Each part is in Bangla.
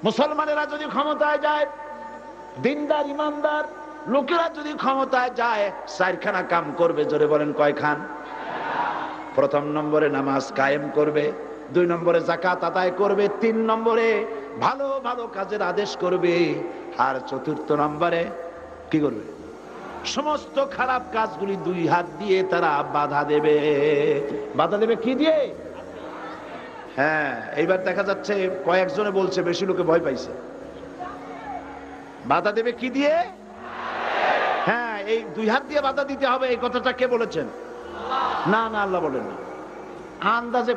মুসলমানেরা যদি ক্ষমতায় যায়, দিনদার ইমানদার লোকেরা যদি ক্ষমতায় যায়, চারখানা কাম করবে। জোরে বলেন কয়খান? প্রথম নম্বরে নামাজ কায়েম করবে, 2 নম্বরে যাকাত আদায় করবে, 3 নম্বরে ভালো ভালো কাজের আদেশ করবে, আর 4র্থ নম্বরে কি করবে? সমস্ত খারাপ কাজগুলি 2 হাত দিয়ে তারা বাধা দেবে। বাধা দেবে কি দিয়ে? হ্যাঁ, এইবার দেখা যাচ্ছে কয়েকজনে বলছে, বেশি লোকে ভয় পাইছে। বাধা দেবে কি দিয়ে? হ্যাঁ, এই 2 হাত দিয়ে বাধা দিতে হবে। এই কথাটা কে বলেছেন? না না, আল্লাহ বলেন না। আন্দাজে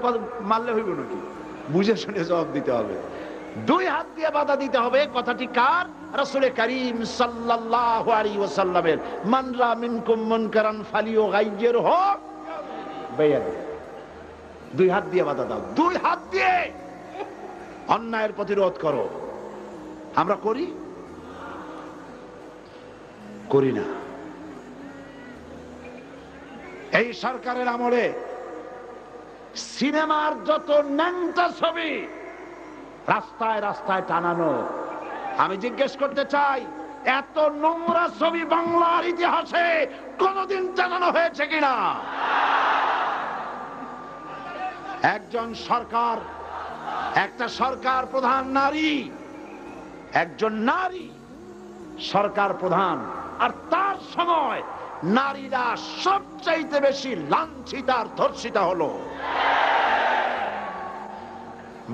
মারলে হইব নাকি? বুঝে শুনে জবাব দিতে হবে। 2 হাত দিয়ে বাধা দিতে হবে। কথাটি কার? রাসূল করিম সাল্লাল্লাহু আলাইহি ওয়াসাল্লামের। মান রা মিনকুম মুনকারান ফালিয়ুগাইয়িরহু বিয়াদিহি। 2 হাত দিয়ে বাধা দাও। 2 হাত দিয়ে অন্যায়ের প্রতিরোধ করো। আমরা করি না। এই সরকারের আমলে সিনেমার যত ন্যাংটা ছবি রাস্তায় রাস্তায় টানানো, আমি জিজ্ঞেস করতে চাই, এত নোংরা ছবি বাংলার ইতিহাসে কোনদিন টানানো হয়েছে কিনা? একটা সরকার প্রধান নারী, একজন নারী সরকার প্রধান, আর তার সময় নারীরা সবচাইতে বেশি লাঞ্ছিত আর ধর্ষিতা হলো।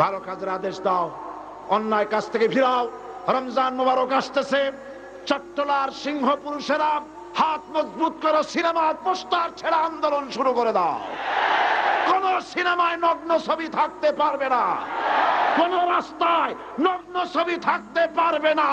ভালো কাজের আদেশ দাও, অন্যায় কাজ থেকে ফিরাও। রমজান মোবারক আসতেছে, চট্টলার সিংহ পুরুষেরা হাত মজবুত করো, সিনেমার পোস্টার ছেড়ে আন্দোলন শুরু করে দাও। কোন সিনেমায় নগ্ন ছবি থাকতে পারবে না, কোন রাস্তায় নগ্ন ছবি থাকতে পারবে না।